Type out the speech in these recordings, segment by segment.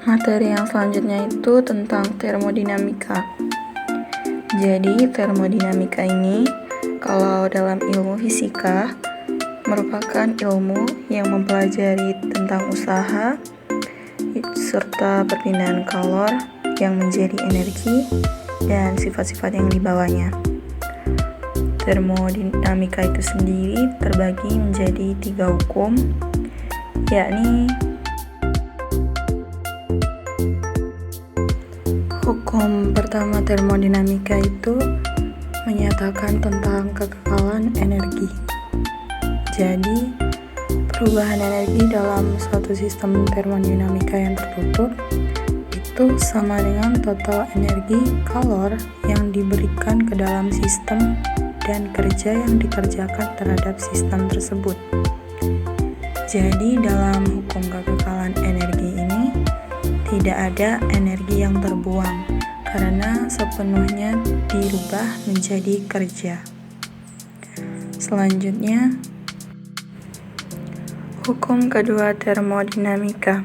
Materi yang selanjutnya itu tentang termodinamika. Jadi termodinamika ini kalau dalam ilmu fisika merupakan ilmu yang mempelajari tentang usaha serta perpindahan kalor yang menjadi energi dan sifat-sifat yang dibawanya. Termodinamika itu sendiri terbagi menjadi 3 hukum, yakni hukum pertama termodinamika itu menyatakan tentang kekekalan energi. Jadi, perubahan energi dalam suatu sistem termodinamika yang tertutup itu sama dengan total energi kalor yang diberikan ke dalam sistem dan kerja yang dikerjakan terhadap sistem tersebut. Jadi, dalam hukum kekekalan energi ini tidak ada energi yang terbuang karena sepenuhnya dirubah menjadi kerja. Selanjutnya, hukum kedua termodinamika.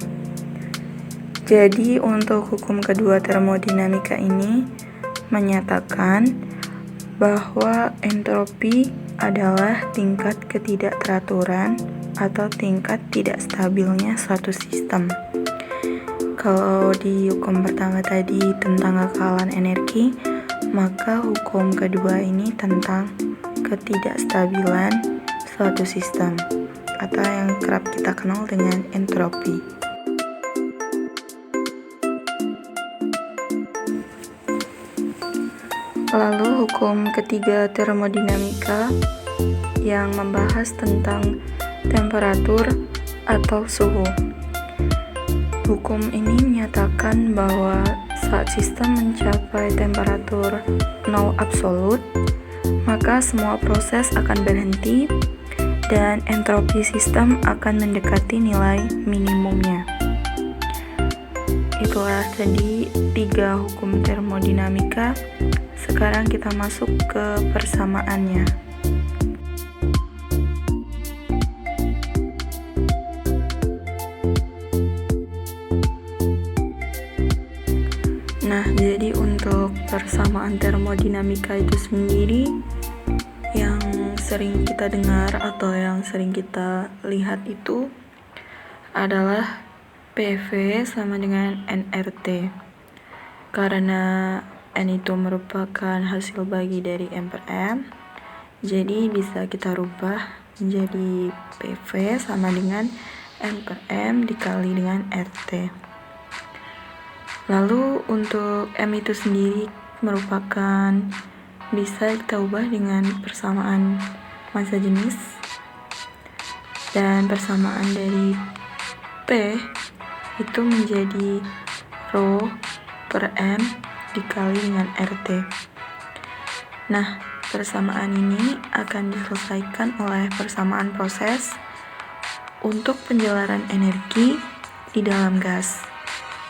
Jadi untuk hukum kedua termodinamika ini menyatakan bahwa entropi adalah tingkat ketidakteraturan atau tingkat tidak stabilnya suatu sistem. Kalau di hukum pertama tadi tentang kekekalan energi, maka hukum kedua ini tentang ketidakstabilan suatu sistem atau yang kerap kita kenal dengan entropi. Lalu hukum ketiga termodinamika yang membahas tentang temperatur atau suhu. Hukum ini menyatakan bahwa saat sistem mencapai temperatur 0 absolut, maka semua proses akan berhenti dan entropi sistem akan mendekati nilai minimumnya. Itulah tadi 3 hukum termodinamika. Sekarang kita masuk ke persamaannya. Nah, jadi untuk persamaan termodinamika itu sendiri yang sering kita dengar atau yang sering kita lihat itu adalah PV sama dengan nRT. Karena N itu merupakan hasil bagi dari M per M, jadi bisa kita rubah menjadi PV sama dengan N per M dikali dengan RT. Lalu untuk M itu sendiri merupakan bisa kita ubah dengan persamaan massa jenis, dan persamaan dari P itu menjadi Rho per M dikali dengan RT. Nah, persamaan ini akan diselesaikan oleh persamaan proses untuk penjelaran energi di dalam gas.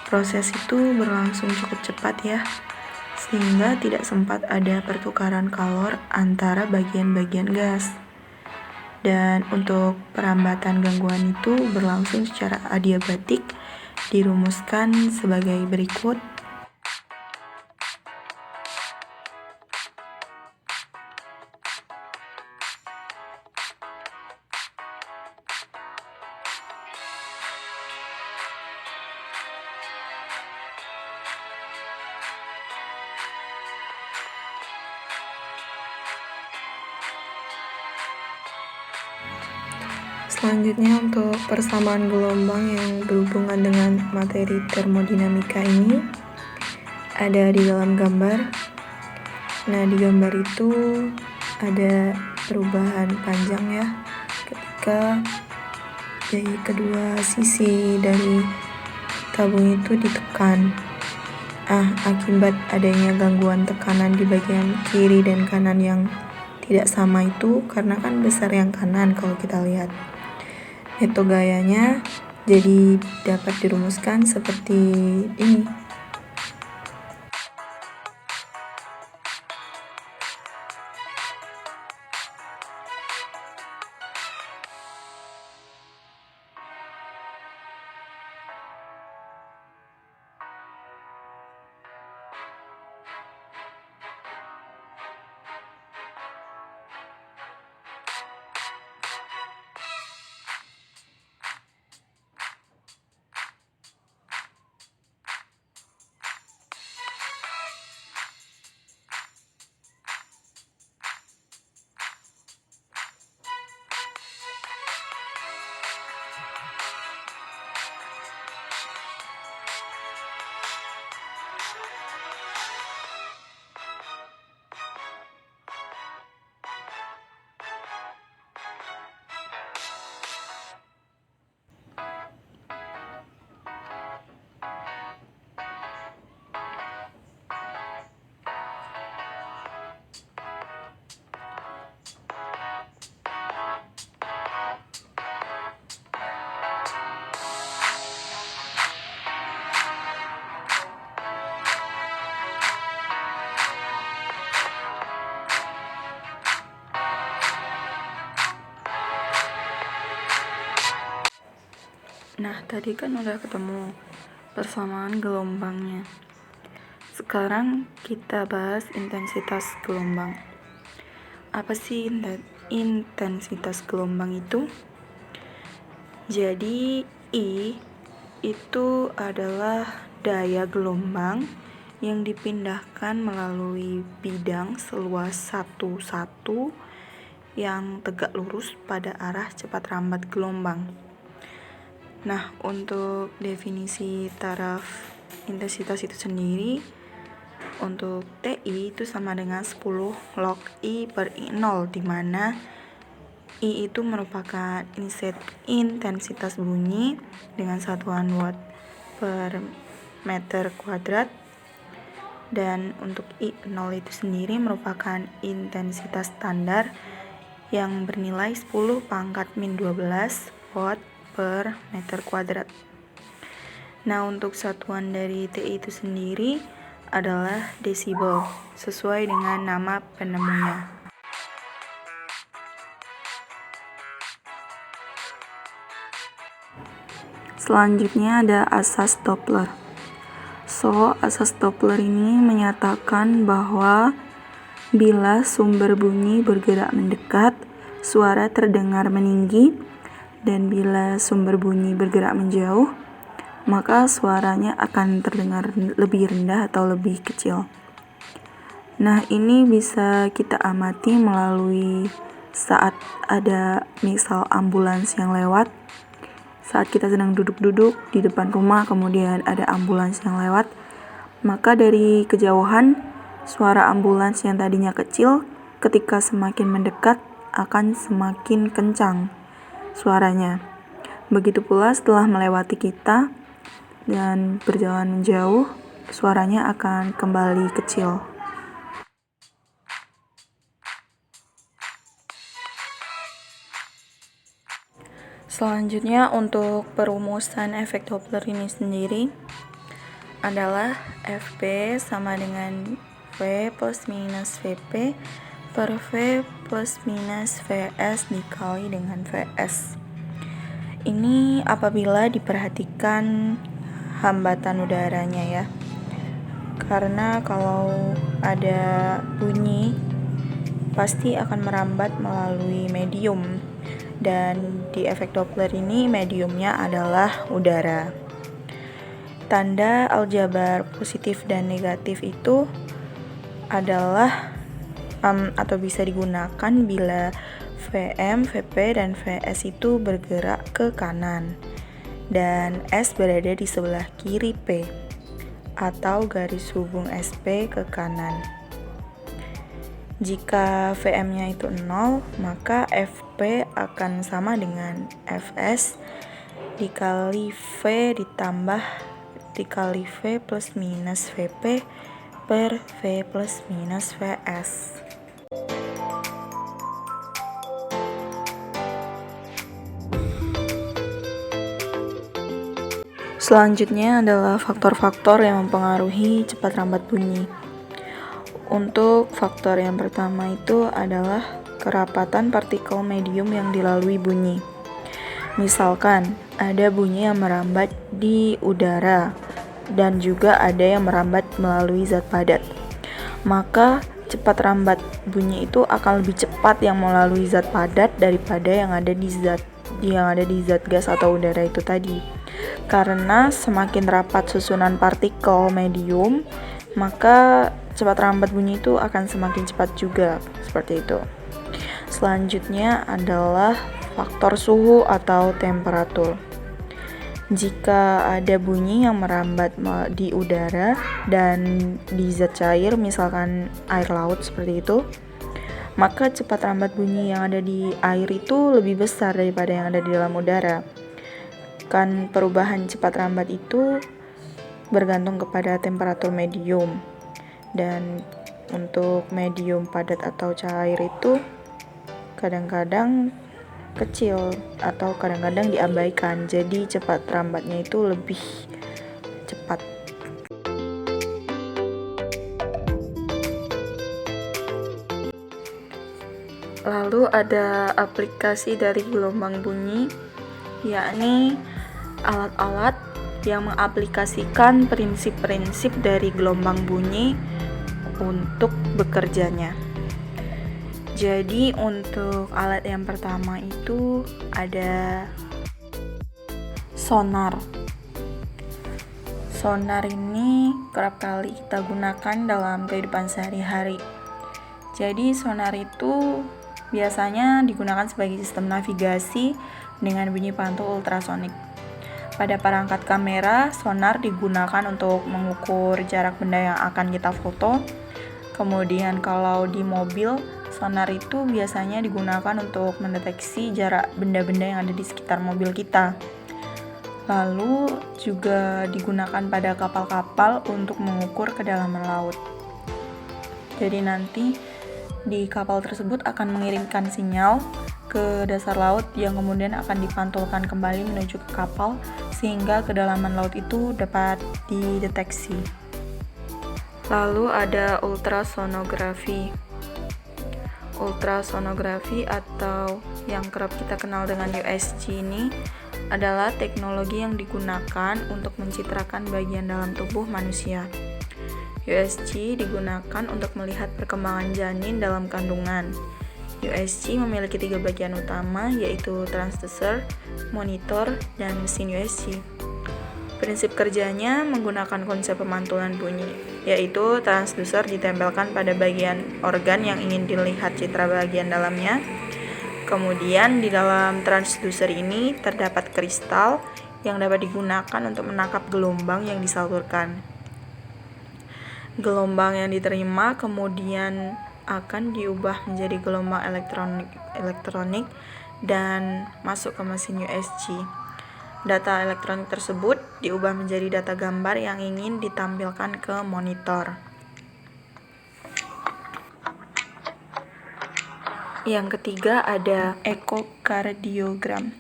Proses itu berlangsung cukup cepat ya, sehingga tidak sempat ada pertukaran kalor antara bagian-bagian gas. Dan untuk perambatan gangguan itu berlangsung secara adiabatik, dirumuskan sebagai berikut. Selanjutnya untuk persamaan gelombang yang berhubungan dengan materi termodinamika ini ada di dalam gambar. Nah, di gambar itu ada perubahan panjang ya ketika dari kedua sisi dari tabung itu ditekan. Akibat adanya gangguan tekanan di bagian kiri dan kanan yang tidak sama itu karena kan besar yang kanan kalau kita lihat. Itu gayanya jadi dapat dirumuskan seperti ini. Nah, tadi kan udah ketemu persamaan gelombangnya. Sekarang kita bahas intensitas gelombang. Apa sih intensitas gelombang itu? Jadi, I itu adalah daya gelombang yang dipindahkan melalui bidang seluas 1 yang tegak lurus pada arah cepat rambat gelombang. Nah, untuk definisi taraf intensitas itu sendiri, untuk TI itu sama dengan 10 log I per I0, di mana I itu merupakan intensitas bunyi dengan satuan watt per meter kuadrat, dan untuk I0 itu sendiri merupakan intensitas standar yang bernilai 10⁻⁻12 watt per meter kuadrat. Nah, untuk satuan dari TI itu sendiri adalah desibel, sesuai dengan nama penemunya. Selanjutnya ada asas Doppler. Asas Doppler ini menyatakan bahwa bila sumber bunyi bergerak mendekat, suara terdengar meninggi, dan bila sumber bunyi bergerak menjauh, maka suaranya akan terdengar lebih rendah atau lebih kecil. Nah, ini bisa kita amati melalui saat ada misal ambulans yang lewat. Saat kita sedang duduk-duduk di depan rumah, kemudian ada ambulans yang lewat, maka dari kejauhan, suara ambulans yang tadinya kecil, ketika semakin mendekat akan semakin kencang suaranya. Begitu pula setelah melewati kita dan berjalan menjauh, suaranya akan kembali kecil. Selanjutnya, untuk perumusan efek Doppler ini sendiri adalah Fp sama dengan V plus minus Vp per V plus minus Vs dikali dengan Vs. Ini apabila diperhatikan hambatan udaranya ya. Karena kalau ada bunyi pasti akan merambat melalui medium, dan di efek Doppler ini mediumnya adalah udara. Tanda aljabar positif dan negatif itu adalah atau bisa digunakan bila Vm, Vp, dan Vs itu bergerak ke kanan dan S berada di sebelah kiri P atau garis hubung SP ke kanan. Jika Vm-nya itu 0, maka Fp akan sama dengan Fs dikali V ditambah dikali V plus minus Vp per V plus minus Vs. Selanjutnya adalah faktor-faktor yang mempengaruhi cepat rambat bunyi. Untuk faktor yang pertama itu adalah kerapatan partikel medium yang dilalui bunyi. Misalkan ada bunyi yang merambat di udara dan juga ada yang merambat melalui zat padat. Maka cepat rambat bunyi itu akan lebih cepat yang melalui zat padat daripada yang ada di zat gas atau udara itu tadi. Karena semakin rapat susunan partikel medium, maka cepat rambat bunyi itu akan semakin cepat juga, seperti itu. Selanjutnya adalah faktor suhu atau temperatur. Jika ada bunyi yang merambat di udara dan di zat cair, misalkan air laut seperti itu, maka cepat rambat bunyi yang ada di air itu lebih besar daripada yang ada di dalam udara. Kan perubahan cepat rambat itu bergantung kepada temperatur medium, dan untuk medium padat atau cair itu kadang-kadang kecil atau kadang-kadang diabaikan, jadi cepat rambatnya itu lebih cepat. Lalu ada aplikasi dari gelombang bunyi, yakni alat-alat yang mengaplikasikan prinsip-prinsip dari gelombang bunyi untuk bekerjanya. Jadi untuk alat yang pertama itu ada sonar. Sonar ini kerap kali kita gunakan dalam kehidupan sehari-hari. Jadi sonar itu biasanya digunakan sebagai sistem navigasi dengan bunyi pantul ultrasonik. Pada perangkat kamera, sonar digunakan untuk mengukur jarak benda yang akan kita foto. Kemudian kalau di mobil, sonar itu biasanya digunakan untuk mendeteksi jarak benda-benda yang ada di sekitar mobil kita. Lalu juga digunakan pada kapal-kapal untuk mengukur kedalaman laut. Jadi nanti di kapal tersebut akan mengirimkan sinyal ke dasar laut yang kemudian akan dipantulkan kembali menuju ke kapal sehingga kedalaman laut itu dapat dideteksi. Lalu ada ultrasonografi. Ultrasonografi atau yang kerap kita kenal dengan USG ini adalah teknologi yang digunakan untuk mencitrakan bagian dalam tubuh manusia. USG digunakan untuk melihat perkembangan janin dalam kandungan. USG memiliki 3 bagian utama, yaitu transducer, monitor, dan mesin USG. Prinsip kerjanya menggunakan konsep pemantulan bunyi, yaitu transducer ditempelkan pada bagian organ yang ingin dilihat citra bagian dalamnya. Kemudian di dalam transducer ini terdapat kristal yang dapat digunakan untuk menangkap gelombang yang disalurkan. Gelombang yang diterima kemudian akan diubah menjadi gelombang elektronik dan masuk ke mesin USG. Data elektronik tersebut diubah menjadi data gambar yang ingin ditampilkan ke monitor. Yang ketiga ada ekokardiogram.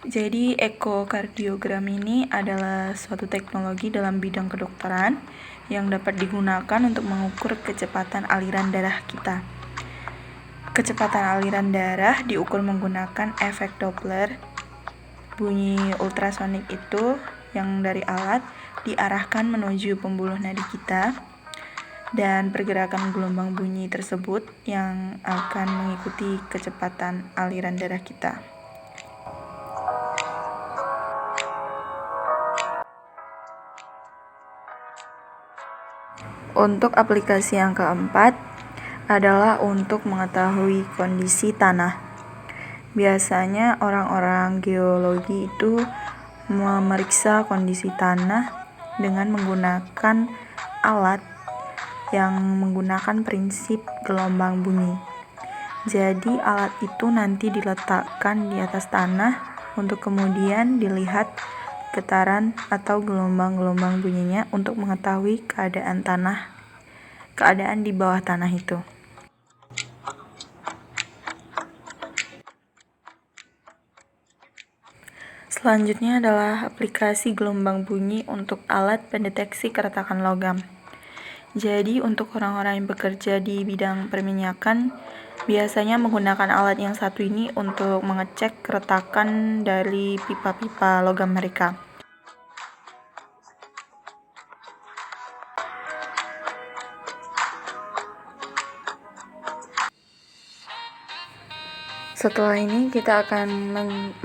Jadi ekokardiogram ini adalah suatu teknologi dalam bidang kedokteran yang dapat digunakan untuk mengukur kecepatan aliran darah kita. Kecepatan aliran darah diukur menggunakan efek Doppler. Bunyi ultrasonik itu yang dari alat diarahkan menuju pembuluh nadi kita, dan pergerakan gelombang bunyi tersebut yang akan mengikuti kecepatan aliran darah kita. Untuk aplikasi yang keempat adalah untuk mengetahui kondisi tanah. Biasanya orang-orang geologi itu memeriksa kondisi tanah dengan menggunakan alat yang menggunakan prinsip gelombang bunyi. Jadi alat itu nanti diletakkan di atas tanah untuk kemudian dilihat getaran atau gelombang-gelombang bunyinya untuk mengetahui keadaan di bawah tanah itu. Selanjutnya adalah aplikasi gelombang bunyi untuk alat pendeteksi keretakan logam. Jadi untuk orang-orang yang bekerja di bidang perminyakan biasanya menggunakan alat yang satu ini untuk mengecek keretakan dari pipa-pipa logam mereka. Setelah ini kita akan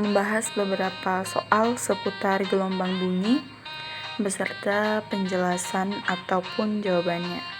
membahas beberapa soal seputar gelombang bunyi beserta penjelasan ataupun jawabannya.